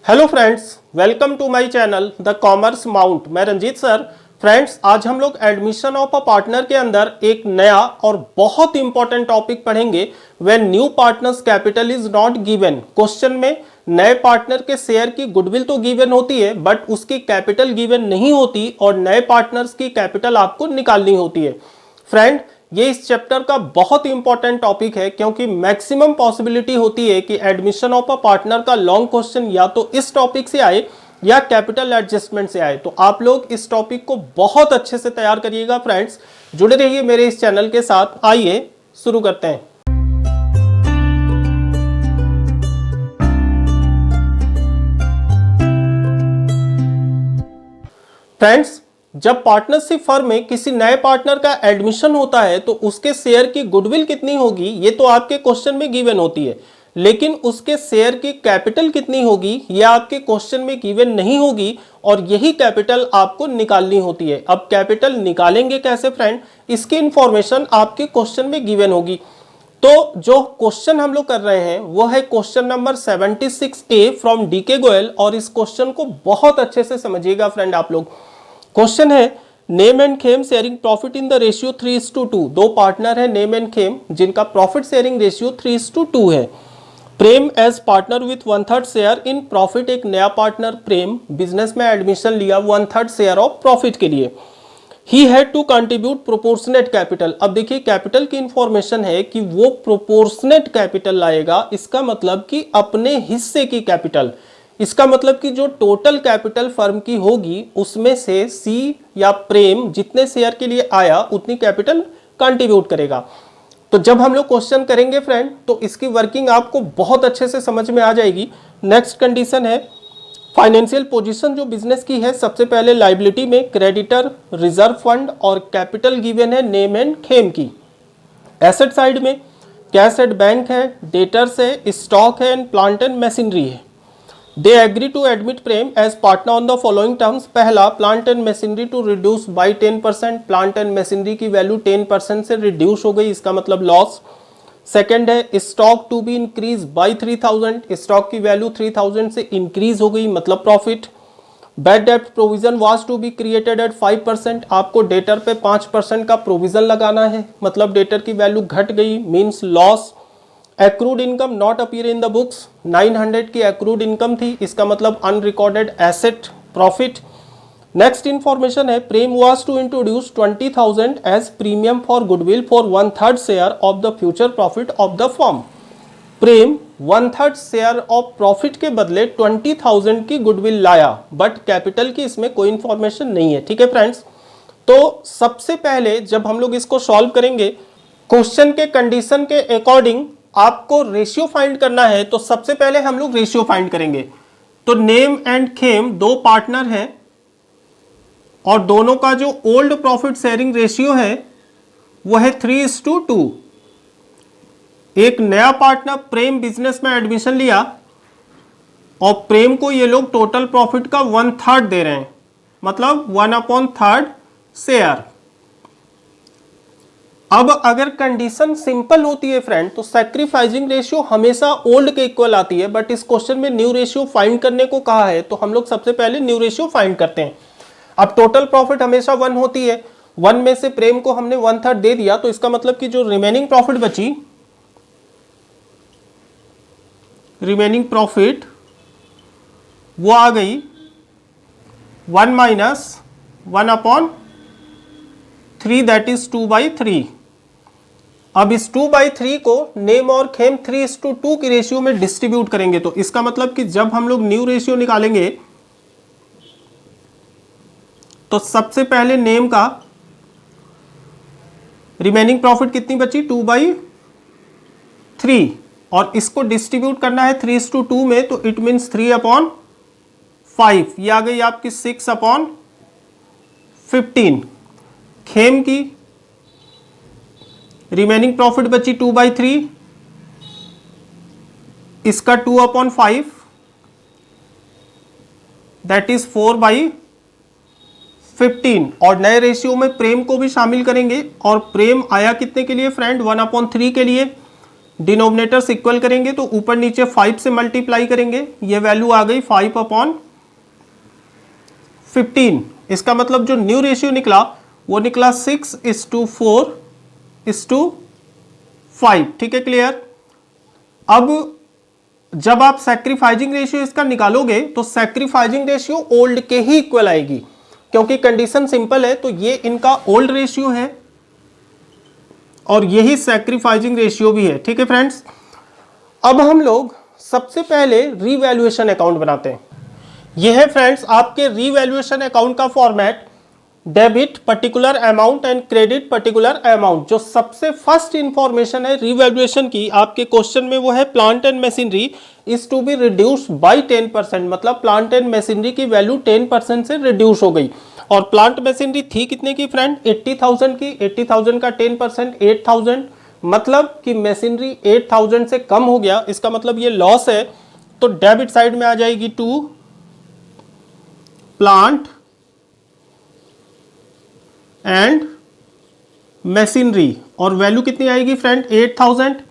Hello friends, welcome to my channel the commerce mount. मैं Ranjeet sir. Friends, आज हम लोग एडमिशन ऑफ अ पार्टनर के अंदर एक नया और बहुत इंपॉर्टेंट टॉपिक पढ़ेंगे। When new partners capital is not given. Question में नए पार्टनर के शेयर की गुडविल तो गिवन होती है, बट उसकी कैपिटल गिवन नहीं होती और नए पार्टनर्स की कैपिटल आपको निकालनी होती है। फ्रेंड, ये इस चैप्टर का बहुत इंपॉर्टेंट टॉपिक है, क्योंकि मैक्सिमम पॉसिबिलिटी होती है कि एडमिशन ऑफ अ पार्टनर का लॉन्ग क्वेश्चन या तो इस टॉपिक से आए या कैपिटल एडजस्टमेंट से आए। तो आप लोग इस टॉपिक को बहुत अच्छे से तैयार करिएगा। फ्रेंड्स, जुड़े रहिए मेरे इस चैनल के साथ। आइए शुरू करते हैं। फ्रेंड्स, जब पार्टनरशिप फर्म में किसी नए पार्टनर का एडमिशन होता है तो उसके शेयर की गुडविल कितनी होगी ये तो आपके क्वेश्चन में गिवन होती है, लेकिन उसके शेयर की कैपिटल कितनी होगी यह आपके क्वेश्चन में गिवन नहीं होगी और यही कैपिटल आपको निकालनी होती है। अब कैपिटल निकालेंगे कैसे फ्रेंड, इसकी इंफॉर्मेशन आपके क्वेश्चन में गिवन होगी। तो जो क्वेश्चन हम लोग कर रहे हैं वो है question number 76A from D K Goyal, और इस क्वेश्चन को बहुत अच्छे से समझिएगा फ्रेंड आप लोग। क्वेश्चन है name and Khem sharing profit in the ratio 3:2। दो पार्टनर है नेम एंड खेम जिनका प्रॉफिट शेयरिंग रेशियो 3:2 है। Prem as partner with 1/3 share in profit. एक नया पार्टनर प्रेम बिजनेस में एडमिशन लिया 1/3 शेयर ऑफ प्रॉफिट के लिए। He had to contribute proportionate capital. अब देखिए कैपिटल की इंफॉर्मेशन है कि वो प्रोपोर्शनेट कैपिटल लाएगा, इसका मतलब कि अपने हिस्से की कैपिटल। इसका मतलब कि जो टोटल कैपिटल फर्म की होगी उसमें से सी या प्रेम जितने शेयर के लिए आया उतनी कैपिटल कंट्रीब्यूट करेगा। तो जब हम लोग क्वेश्चन करेंगे फ्रेंड तो इसकी वर्किंग आपको बहुत अच्छे से समझ में आ जाएगी। नेक्स्ट कंडीशन है फाइनेंशियल पोजीशन जो बिजनेस की है। सबसे पहले लायबिलिटी में क्रेडिटर, रिजर्व फंड और कैपिटल गिवन है नेम एंड खेम की। एसेट साइड में कैश एट बैंक है, डेटर्स है, स्टॉक है एंड प्लांट एंड मशीनरी है। They agree to admit Prem as partner on the following terms। पहला, plant and machinery to reduce by 10%। Plant and machinery की value 10% से reduce हो गई, इसका मतलब लॉस। सेकेंड है stock to be increase by 3000। Stock की वैल्यू 3000 से इंक्रीज हो गई, मतलब प्रॉफिट। बैड डेब्ट provision was to be created at 5%। आपको डेटर पे 5% का प्रोविजन लगाना है, मतलब डेटर की वैल्यू घट गई, means loss. Accrued income not appear in the books. 900 की एक्रूड इनकम थी, इसका मतलब unrecorded asset profit. Next information है Prem was to introduce 20,000 as premium for goodwill for 1/3 share of the future profit of the firm. Prem 1/3 share of profit के बदले 20,000 की goodwill लाया, but capital की इसमें कोई इंफॉर्मेशन नहीं है। ठीक है फ्रेंड्स, तो सबसे पहले जब हम लोग इसको सॉल्व करेंगे क्वेश्चन के कंडीशन के अकॉर्डिंग आपको रेशियो फाइंड करना है, तो सबसे पहले हम लोग रेशियो फाइंड करेंगे। तो नेम एंड खेम दो पार्टनर हैं और दोनों का जो ओल्ड प्रॉफिट शेयरिंग रेशियो है वो है 3:2। एक नया पार्टनर प्रेम बिजनेस में एडमिशन लिया और प्रेम को ये लोग टोटल प्रॉफिट का 1/3 दे रहे हैं, मतलब 1/3 शेयर। अब अगर कंडीशन सिंपल होती है फ्रेंड तो सैक्रिफाइसिंग रेशियो हमेशा ओल्ड के इक्वल आती है, बट इस क्वेश्चन में न्यू रेशियो फाइंड करने को कहा है तो हम लोग सबसे पहले न्यू रेशियो फाइंड करते हैं। अब टोटल प्रॉफिट हमेशा 1 होती है, 1 में से प्रेम को हमने 1/3 दे दिया, तो इसका मतलब कि जो रिमेनिंग प्रॉफिट बची, रिमेनिंग प्रॉफिट वो आ गई 1 माइनस 1/3, दैट इज 2/3। अब इस 2/3 को नेम और खेम 3:2 की रेशियो में डिस्ट्रीब्यूट करेंगे, तो इसका मतलब कि जब हम लोग न्यू रेशियो निकालेंगे तो सबसे पहले नेम का रिमेनिंग प्रॉफिट कितनी बची 2/3 और इसको डिस्ट्रीब्यूट करना है 3:2 में, तो इट मीन्स 3/5। ये आ गई आपकी 6/15। खेम की रिमेनिंग प्रॉफिट बची 2/3, इसका 2/5 दैट इज 4/15। और नए रेशियो में प्रेम को भी शामिल करेंगे और प्रेम आया कितने के लिए फ्रेंड 1/3 के लिए, डिनोमिनेटर्स इक्वल करेंगे तो ऊपर नीचे 5 से मल्टीप्लाई करेंगे, ये वैल्यू आ गई 5/15। इसका मतलब जो न्यू रेशियो निकला वो निकला 6:4:5। ठीक है, क्लियर। अब जब आप सैक्रिफाइजिंग रेशियो इसका निकालोगे तो सैक्रिफाइजिंग रेशियो ओल्ड के ही इक्वल आएगी, क्योंकि कंडीशन सिंपल है। तो ये इनका ओल्ड रेशियो है और यही सैक्रिफाइजिंग रेशियो भी है। ठीक है फ्रेंड्स, अब हम लोग सबसे पहले रीवैल्यूएशन अकाउंट बनाते हैं। यह है फ्रेंड्स आपके रीवैल्यूएशन अकाउंट का format, debit particular amount and credit particular amount. जो सबसे फर्स्ट इंफॉर्मेशन है रीवैल्यूएशन की आपके क्वेश्चन में वो है plant and machinery is to be reduced by 10%, मतलब प्लांट एंड मशीनरी की वैल्यू 10% से रिड्यूस हो गई। और प्लांट मशीनरी थी कितने की फ्रेंड, 80,000 की। 80,000 का 10% 8,000, मतलब कि मशीनरी 8,000 से कम हो गया, इसका मतलब ये लॉस है। तो डेबिट साइड में आ जाएगी टू प्लांट एंड मशीनरी, और वैल्यू कितनी आएगी फ्रेंड, 8,000।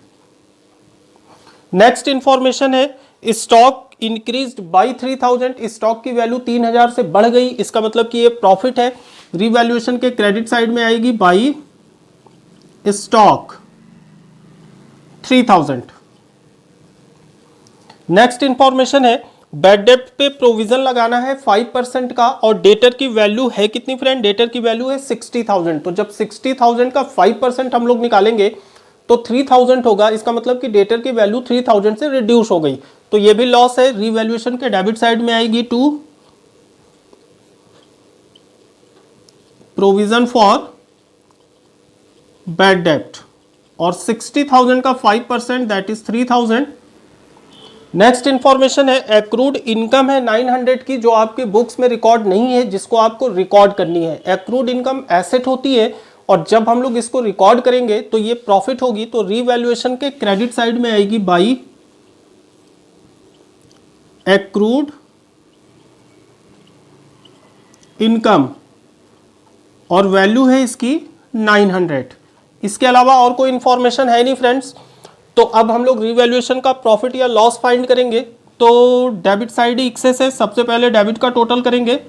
नेक्स्ट इंफॉर्मेशन है स्टॉक इंक्रीज्ड बाय 3,000, स्टॉक की वैल्यू 3,000 से बढ़ गई, इसका मतलब कि ये प्रॉफिट है। रिवैल्यूएशन के क्रेडिट साइड में आएगी बाय स्टॉक 3,000। नेक्स्ट इंफॉर्मेशन है बैड डेब्ट पे प्रोविजन लगाना है 5% का, और डेटर की वैल्यू है कितनी फ्रेंड, डेटर की वैल्यू है 60,000। तो जब 60,000 का 5% हम लोग निकालेंगे तो 3,000 होगा, इसका मतलब कि डेटर की वैल्यू 3,000 से रिड्यूस हो गई। तो ये भी लॉस है। रिवैल्यूएशन के डेबिट साइड में आएगी टू प्रोविजन फॉर बैड डेब्ट, और 60,000 का 5% दैट इज 3,000। नेक्स्ट इंफॉर्मेशन है एक्रूड इनकम है 900 की, जो आपके बुक्स में रिकॉर्ड नहीं है, जिसको आपको रिकॉर्ड करनी है। एक्रूड इनकम एसेट होती है और जब हम लोग इसको रिकॉर्ड करेंगे तो ये प्रॉफिट होगी। तो रीवैल्यूएशन के क्रेडिट साइड में आएगी बाई एक्रूड इनकम, और वैल्यू है इसकी 900। इसके अलावा और कोई इंफॉर्मेशन है नहीं फ्रेंड्स। तो अब हम लोग रीवैल्यूएशन का प्रॉफिट या लॉस फाइंड करेंगे। तो डेबिट साइड ही एक्सेस है, सबसे पहले डेबिट का टोटल करेंगे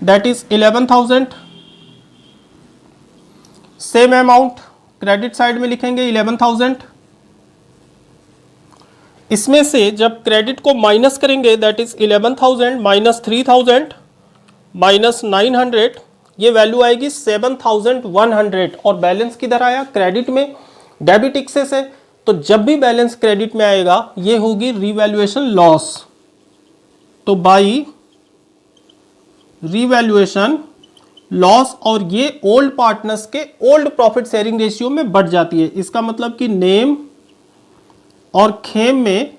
that is 11,000। Same amount credit side में लिखेंगे 11,000। इसमें से जब क्रेडिट को माइनस करेंगे दैट इज 11,000 माइनस 3,000 माइनस 900, ये वैल्यू आएगी 7,100। और बैलेंस किधर आया, क्रेडिट में। डेबिट एक्सेस है तो जब भी बैलेंस क्रेडिट में आएगा ये होगी रीवैल्यूएशन लॉस। तो बाई रीवैल्यूएशन लॉस, और ये ओल्ड पार्टनर्स के ओल्ड प्रॉफिट शेयरिंग रेशियो में बढ़ जाती है। इसका मतलब कि नेम और खेम में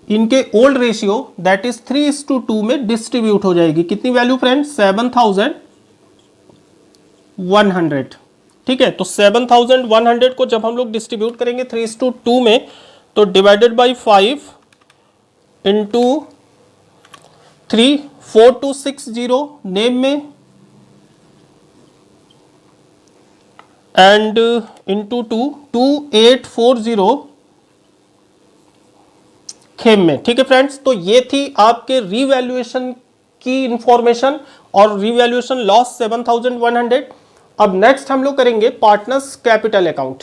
इनके ओल्ड रेशियो दैट इज 3:2 में डिस्ट्रीब्यूट हो जाएगी। कितनी वैल्यू फ्रेंड, 7,100। ठीक है, तो 7,100 को जब हम लोग डिस्ट्रीब्यूट करेंगे 3:2 में, तो डिवाइडेड बाई 5 इंटू 3 4260 नेम में एंड इंटू 2840 खेम में। ठीक है फ्रेंड्स, तो ये थी आपके रीवैल्यूएशन की इंफॉर्मेशन और रीवैल्यूएशन लॉस 7,100। अब नेक्स्ट हम लोग करेंगे पार्टनर्स कैपिटल अकाउंट।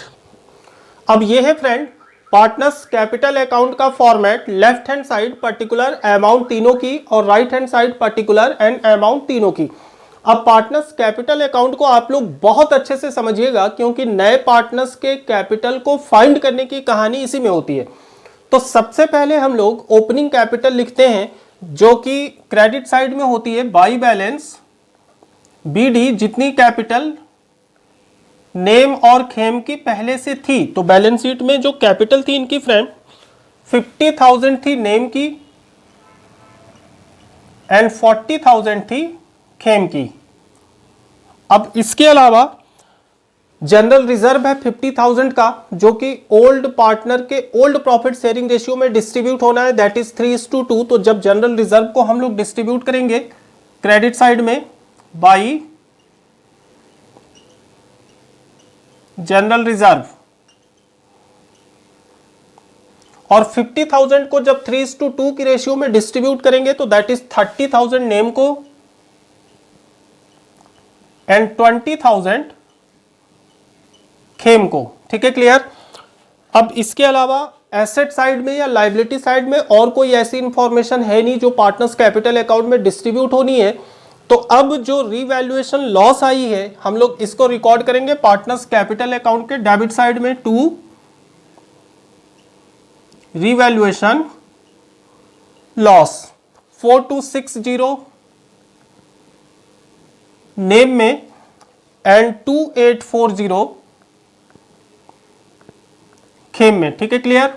अब ये है फ्रेंड पार्टनर्स कैपिटल अकाउंट का format, left hand side particular amount तीनों की और right hand side particular and amount तीनों की। अब पार्टनर्स कैपिटल अकाउंट को आप लोग बहुत अच्छे से समझिएगा, क्योंकि नए पार्टनर्स के कैपिटल को फाइंड करने की कहानी इसी में होती है। तो सबसे पहले हम लोग ओपनिंग कैपिटल लिखते हैं, जो कि क्रेडिट साइड में होती है बाई बैलेंस बीडी, जितनी कैपिटल नेम और खेम की पहले से थी। तो बैलेंस शीट में जो कैपिटल थी इनकी फ्रेंड 50,000 थी नेम की एंड 40,000 थी खेम की। अब इसके अलावा जनरल रिजर्व है 50,000 का, जो कि ओल्ड पार्टनर के ओल्ड प्रॉफिट शेयरिंग रेशियो में डिस्ट्रीब्यूट होना है, दैट इज 3:2। तो जब जनरल रिजर्व को हम लोग डिस्ट्रीब्यूट करेंगे क्रेडिट साइड में बाई जनरल रिजर्व और 50,000 को जब 3:2 की रेशियो में डिस्ट्रीब्यूट करेंगे तो दैट इज 30,000 नेम को एंड 20,000 खेम को। ठीक है, क्लियर। अब इसके अलावा एसेट साइड में या लायबिलिटी साइड में और कोई ऐसी इंफॉर्मेशन है नहीं जो पार्टनर्स कैपिटल अकाउंट में डिस्ट्रीब्यूट होनी है। तो अब जो रीवैल्यूएशन लॉस आई है हम लोग इसको रिकॉर्ड करेंगे पार्टनर्स कैपिटल अकाउंट के डेबिट साइड में, टू रीवैल्यूएशन लॉस 4260 नेम में एंड 2840 खेम में। ठीक है, क्लियर।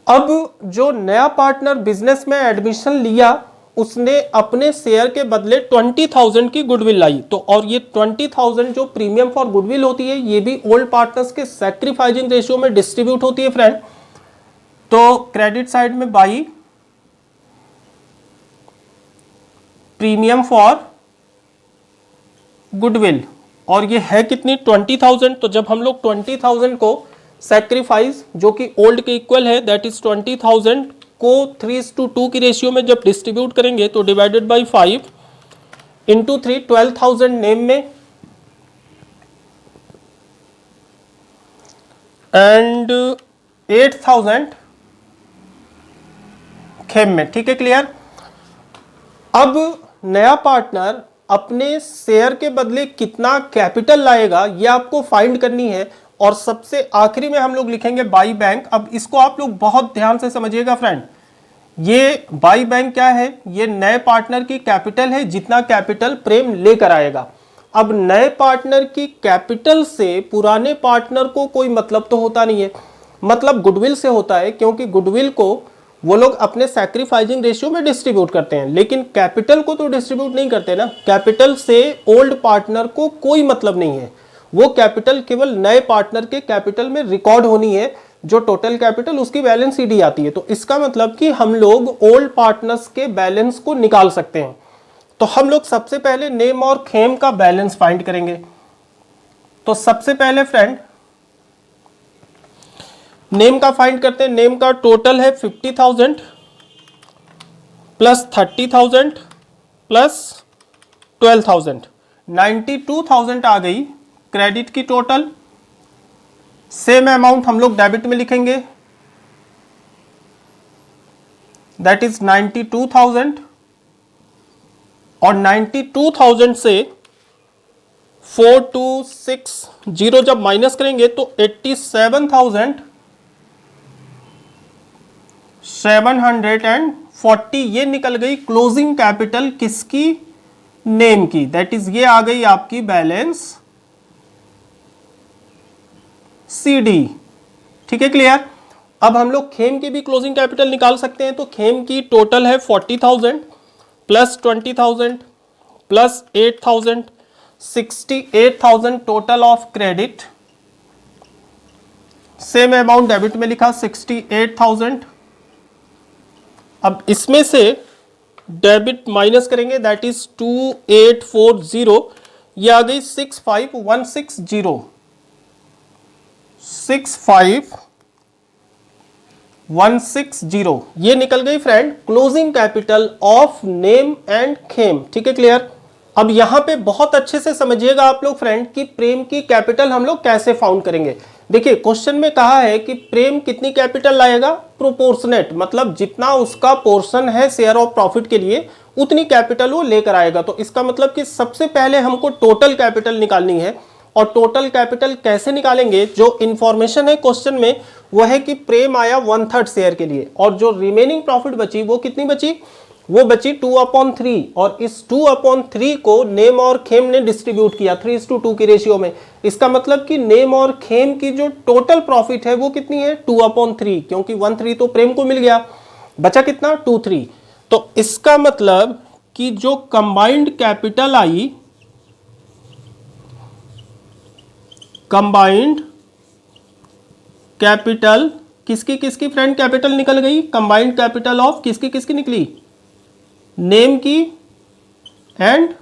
अब जो नया पार्टनर बिजनेस में एडमिशन लिया उसने अपने शेयर के बदले 20,000 की गुडविल लाई। तो और ये 20,000 जो प्रीमियम फॉर गुडविल होती है ये भी ओल्ड पार्टनर्स के सैक्रिफाइसिंग रेशियो में डिस्ट्रीब्यूट होती है फ्रेंड। तो क्रेडिट साइड में बाई प्रीमियम फॉर गुडविल और ये है कितनी 20,000। तो जब हम लोग 20,000 को सैक्रिफाइस जो कि ओल्ड के इक्वल है दैट इज 20,000 को 3:2 की रेशियो में जब डिस्ट्रीब्यूट करेंगे तो डिवाइडेड बाई 5 इंटू 3 12,000 नेम में एंड 8,000 खेम में। ठीक है, क्लियर। अब नया पार्टनर अपने शेयर के बदले कितना कैपिटल लाएगा ये आपको फाइंड करनी है और सबसे आखिरी में हम लोग लिखेंगे बाई बैंक। अब इसको आप लोग बहुत ध्यान से समझिएगा फ्रेंड। ये बाई बैंक क्या है, ये नए पार्टनर की कैपिटल है जितना कैपिटल प्रेम लेकर आएगा। अब नए पार्टनर की कैपिटल से पुराने पार्टनर को कोई मतलब तो होता नहीं है, मतलब गुडविल से होता है क्योंकि गुडविल को वो लोग अपने सैक्रिफाइसिंग रेशियो में डिस्ट्रीब्यूट करते हैं, लेकिन कैपिटल को तो डिस्ट्रीब्यूट नहीं करते ना। कैपिटल से ओल्ड पार्टनर को कोई मतलब नहीं है, वो कैपिटल केवल नए पार्टनर के कैपिटल में रिकॉर्ड होनी है, जो टोटल कैपिटल उसकी बैलेंस शीट आती है। तो इसका मतलब कि हम लोग ओल्ड पार्टनर्स के बैलेंस को निकाल सकते हैं। तो हम लोग सबसे पहले नेम और खेम का बैलेंस फाइंड करेंगे। तो सबसे पहले फ्रेंड नेम का फाइंड करते हैं। नेम का टोटल है 50,000 प्लस 30,000 प्लस 12,000 92,000 आ गई क्रेडिट की टोटल। सेम अमाउंट हम लोग डेबिट में लिखेंगे दैट इज 92,000 और 92,000 से 4260 जब माइनस करेंगे तो 87,740 ये निकल गई क्लोजिंग कैपिटल किसकी, नेम की। दैट इज ये आ गई आपकी बैलेंस CD। ठीक है, क्लियर। अब हम लोग खेम की भी क्लोजिंग कैपिटल निकाल सकते हैं। तो खेम की टोटल है 40,000 plus 20,000 plus 8,000 68,000 total of credit. Same amount debit में लिखा 68,000। अब इसमें से डेबिट माइनस करेंगे दैट इज 2840 ये आ गई 65,160 65,160 ये निकल गई friend closing capital of name and Khem. ठीक है, क्लियर। अब यहां पे बहुत अच्छे से समझिएगा आप लोग फ्रेंड कि प्रेम की कैपिटल हम लोग कैसे फाउंड करेंगे। देखिए क्वेश्चन में कहा है कि प्रेम कितनी कैपिटल लाएगा, प्रोपोर्शनेट, मतलब जितना उसका पोर्शन है शेयर ऑफ प्रॉफिट के लिए उतनी कैपिटल वो लेकर आएगा। तो इसका मतलब कि सबसे पहले हमको टोटल कैपिटल निकालनी है। और टोटल कैपिटल कैसे निकालेंगे, जो इंफॉर्मेशन है क्वेश्चन में वो है कि प्रेम आया 1/3 शेयर के लिए और जो रिमेनिंग प्रॉफिट बची वो कितनी बची, वो बची 2/3 और इस 2/3 को नेम और खेम ने डिस्ट्रीब्यूट किया 3:2 की रेशियो में। इसका मतलब कि नेम और खेम की जो टोटल प्रॉफिट है वो कितनी है 2/3, क्योंकि 1/3 तो प्रेम को मिल गया, बचा कितना 2/3। तो इसका मतलब कि जो combined capital I, combined capital किसकी किसकी फ्रेंड कैपिटल निकल गई, कंबाइंड कैपिटल ऑफ किसकी किसकी निकली, नेम की एंड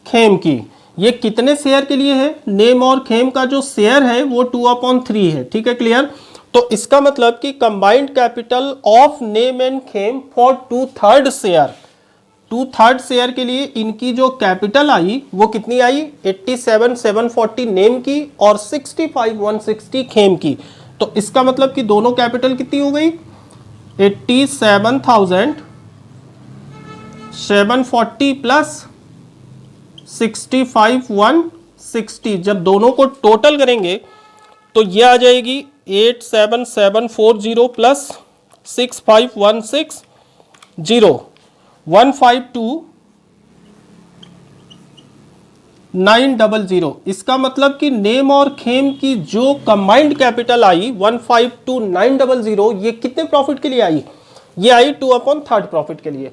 खेम की। ये कितने शेयर के लिए है, नेम और खेम का जो शेयर है वो 2/3 है। ठीक है, क्लियर। तो इसका मतलब कि combined capital of name and Khem for 2/3 share, 2/3 share के लिए इनकी जो कैपिटल आई वो कितनी आई, 87,740 नेम की और 65,160 खेम की। तो इसका मतलब कि दोनों कैपिटल कितनी हो गई, 87,740 प्लस 65,160। जब दोनों को टोटल करेंगे तो ये आ जाएगी 87,740 प्लस 65,160, 152,900। इसका मतलब कि नेम और खेम की जो कंबाइंड कैपिटल आई 152,900, ये कितने प्रॉफिट के लिए आई, ये आई 2/3 प्रॉफिट के लिए।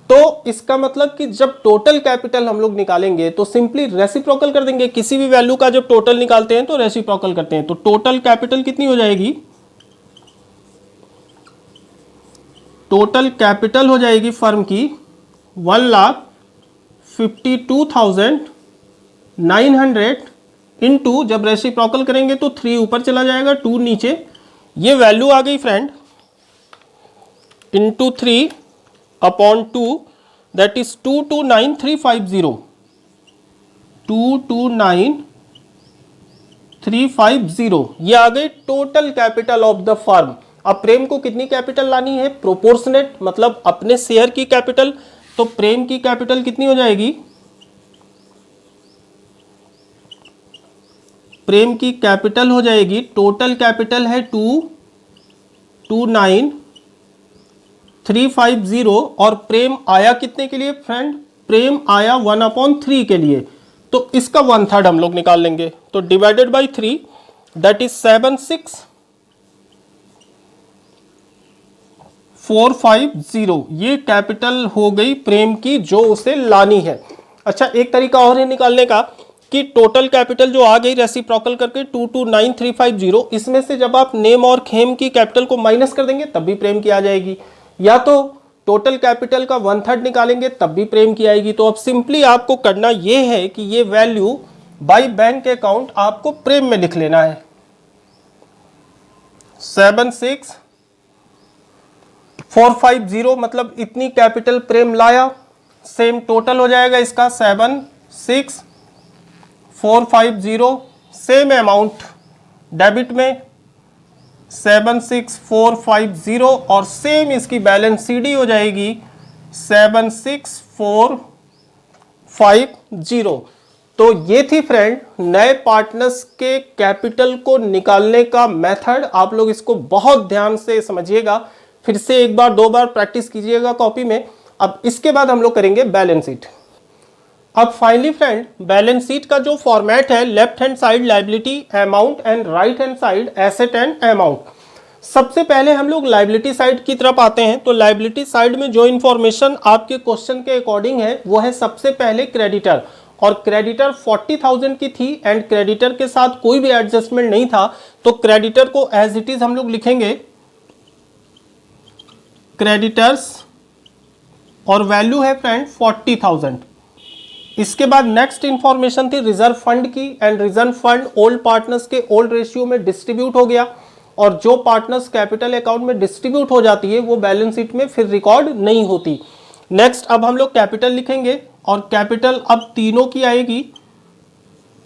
तो इसका मतलब कि जब टोटल कैपिटल हम लोग निकालेंगे तो सिंपली रेसिप्रोकल कर देंगे। किसी भी वैल्यू का जब टोटल निकालते हैं तो रेसिप्रोकल करते हैं। तो टोटल कैपिटल कितनी हो जाएगी, टोटल कैपिटल हो जाएगी फर्म की 1,52,900 इंटू, जब रेसिप्रोकल करेंगे तो 3 ऊपर चला जाएगा, 2 नीचे, ये वैल्यू आ गई फ्रेंड, इंटू 3/2, दैट इज 229,350, 229,350, ये आ गई total capital of the firm. अब प्रेम को कितनी कैपिटल लानी है, प्रोपोर्शनेट, मतलब अपने शेयर की कैपिटल। तो प्रेम की कैपिटल कितनी हो जाएगी, प्रेम की कैपिटल हो जाएगी, टोटल कैपिटल है 229,350 और प्रेम आया कितने के लिए फ्रेंड, प्रेम आया 1/3 के लिए। तो इसका 1/3 हम लोग निकाल लेंगे। तो डिवाइडेड बाई 3, दैट इज 76,450, ये कैपिटल हो गई प्रेम की जो उसे लानी है। अच्छा, एक तरीका और है निकालने का कि टोटल कैपिटल जो आ गई रेसिप्रोकल करके 229,350, इसमें से जब आप नेम और खेम की कैपिटल को माइनस कर देंगे तब भी प्रेम की आ जाएगी, या तो टोटल कैपिटल का 1/3 निकालेंगे तब भी प्रेम की आएगी। तो अब सिंपली आपको करना ये है कि ये वैल्यू बाय बैंक अकाउंट आपको प्रेम में लिख लेना है। 76,450 मतलब इतनी कैपिटल प्रेम लाया, सेम टोटल हो जाएगा इसका 76,450, सेम अमाउंट डेबिट में 76,450 और सेम इसकी बैलेंस सीडी हो जाएगी 76,450। तो ये थी फ्रेंड नए पार्टनर्स के कैपिटल को निकालने का मेथड। आप लोग इसको बहुत ध्यान से समझिएगा, फिर से एक बार 2 बार प्रैक्टिस कीजिएगा कॉपी में। अब इसके बाद हम लोग करेंगे बैलेंस शीट। अब फाइनली फ्रेंड बैलेंस शीट का जो फॉर्मेट है, left hand side liability amount and right hand side asset and amount. सबसे पहले हम लोग लायबिलिटी साइड की तरफ आते हैं। तो लायबिलिटी साइड में जो इन्फॉर्मेशन आपके क्वेश्चन के अकॉर्डिंग है वो है सबसे पहले क्रेडिटर, और क्रेडिटर 40,000 की थी एंड क्रेडिटर के साथ कोई भी एडजस्टमेंट नहीं था। तो क्रेडिटर को एज इट इज हम लोग लिखेंगे क्रेडिटर्स और वैल्यू है फ्रेंड 40,000। इसके बाद नेक्स्ट इंफॉर्मेशन थी रिजर्व फंड की, and reserve fund old partners के ओल्ड रेशियो में डिस्ट्रीब्यूट हो गया, और जो पार्टनर्स कैपिटल अकाउंट में डिस्ट्रीब्यूट हो जाती है वो बैलेंस शीट में फिर रिकॉर्ड नहीं होती। नेक्स्ट अब हम लोग कैपिटल लिखेंगे, और कैपिटल अब तीनों की आएगी,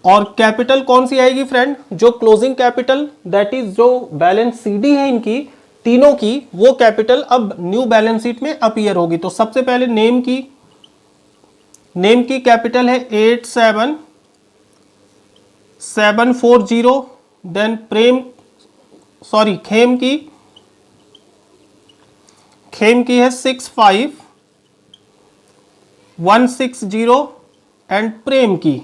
और कैपिटल कौन सी आएगी फ्रेंड, जो क्लोजिंग कैपिटल दैट इज जो बैलेंस सीडी है इनकी तीनों की, वो कैपिटल अब न्यू बैलेंस शीट में अपीयर होगी। तो सबसे पहले नेम की कैपिटल है 87,740, देन खेम की है 65,160 एंड प्रेम की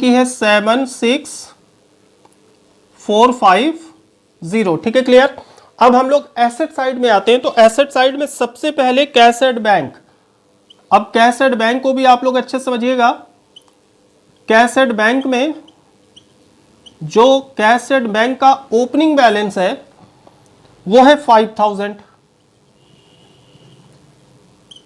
है 76,450। ठीक है, क्लियर। अब हम लोग एसेट साइड में आते हैं। तो एसेट साइड में सबसे पहले कैश एट बैंक। अब कैश एट बैंक को भी आप लोग अच्छे से समझिएगा। कैश एट बैंक में जो कैश एट बैंक का ओपनिंग बैलेंस है वो है 5,000।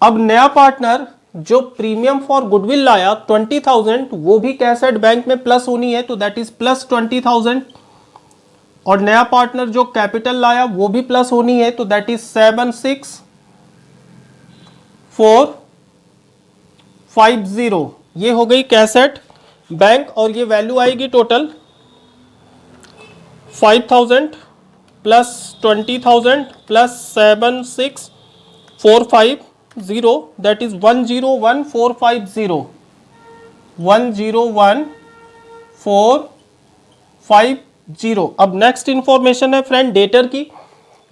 अब नया पार्टनर जो प्रीमियम फॉर गुडविल लाया 20,000, वो भी कैश एट बैंक में प्लस होनी है, तो दैट इज प्लस 20,000। और नया पार्टनर जो कैपिटल लाया वो भी प्लस होनी है, तो दैट इज 76450। ये हो गई कैसेट बैंक, और ये वैल्यू आएगी total 5000 plus 20000 plus 76450, that is 101450, 101450। अब नेक्स्ट इंफॉर्मेशन है फ्रेंड डेटर की।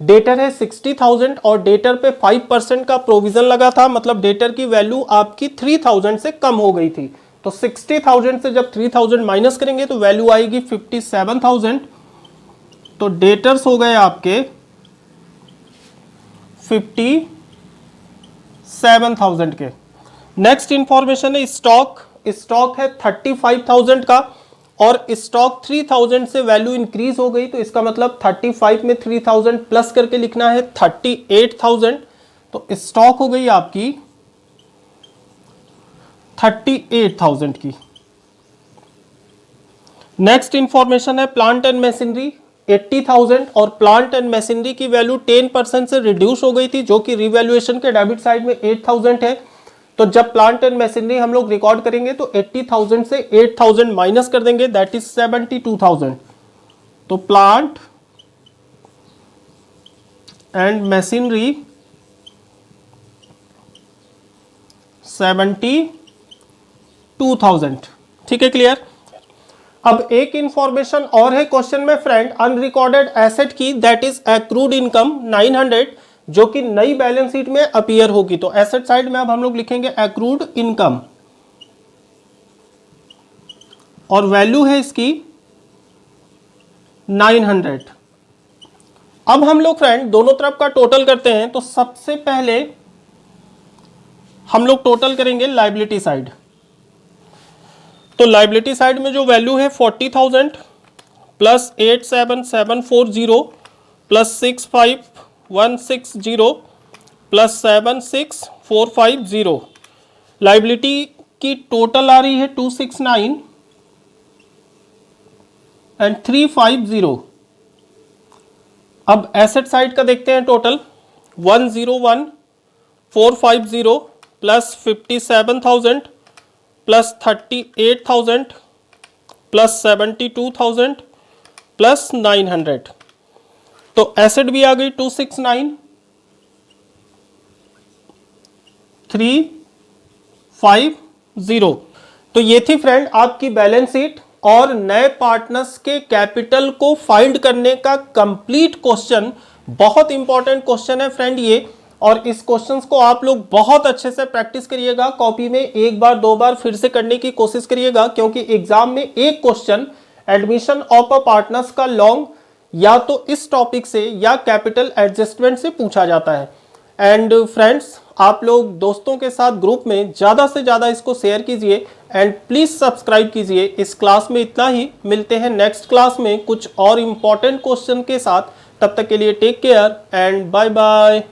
डेटर है 60,000 और डेटर पे 5% का प्रोविजन लगा था, मतलब डेटर की वैल्यू आपकी 3000 से कम हो गई थी। तो 60,000 से जब 3000 माइनस करेंगे तो वैल्यू आएगी 57,000। तो डेटर्स हो गए आपके 57,000 के। नेक्स्ट इंफॉर्मेशन है स्टॉक। स्टॉक है 35,000 का और स्टॉक 3000 से वैल्यू इंक्रीज हो गई, तो इसका मतलब 35 में 3000 प्लस करके लिखना है 38,000। तो स्टॉक हो गई आपकी 38,000 की। नेक्स्ट इंफॉर्मेशन है प्लांट एंड मशीनरी 80,000 और प्लांट एंड मशीनरी की वैल्यू 10% से रिड्यूस हो गई थी, जो कि रिवैल्यूएशन के डेबिट साइड में 8,000 है। तो जब प्लांट एंड मशीनरी हम लोग रिकॉर्ड करेंगे तो 80,000 से 8,000 माइनस कर देंगे, दैट इज 72,000। तो प्लांट एंड मशीनरी 72,000। ठीक है, क्लियर। अब एक इंफॉर्मेशन और है क्वेश्चन में फ्रेंड अनरिकॉर्डेड एसेट की, दैट इज एक्रूड इनकम 900, जो कि नई बैलेंस शीट में अपीयर होगी। तो एसेट साइड में अब हम लोग लिखेंगे एक्रूड इनकम और वैल्यू है इसकी 900। अब हम लोग फ्रेंड दोनों तरफ का टोटल करते हैं। तो सबसे पहले हम लोग टोटल करेंगे लायबिलिटी साइड। तो लायबिलिटी साइड में जो वैल्यू है 40,000 प्लस 87,740 प्लस 65,160 प्लस 76,450। लायबिलिटी की टोटल आ रही है 269 एंड 350। अब एसेट साइड का देखते हैं total 101,450 plus 57,000 plus 38,000 plus 72,000 plus 900। तो एसेट भी आ गई 269,350। तो ये थी फ्रेंड आपकी बैलेंस शीट और नए पार्टनर्स के कैपिटल को फाइंड करने का कंप्लीट क्वेश्चन। बहुत इंपॉर्टेंट क्वेश्चन है फ्रेंड ये, और इस क्वेश्चंस को आप लोग बहुत अच्छे से प्रैक्टिस करिएगा। कॉपी में एक बार दो बार फिर से करने की कोशिश करिएगा, क्योंकि एग्जाम में एक question admission of a partners का लॉन्ग या तो इस टॉपिक से या कैपिटल एडजस्टमेंट से पूछा जाता है। एंड फ्रेंड्स, आप लोग दोस्तों के साथ ग्रुप में ज़्यादा से ज़्यादा इसको शेयर कीजिए एंड प्लीज़ सब्सक्राइब कीजिए। इस क्लास में इतना ही, मिलते हैं नेक्स्ट क्लास में कुछ और इम्पॉर्टेंट क्वेश्चन के साथ। तब तक के लिए take care and bye bye.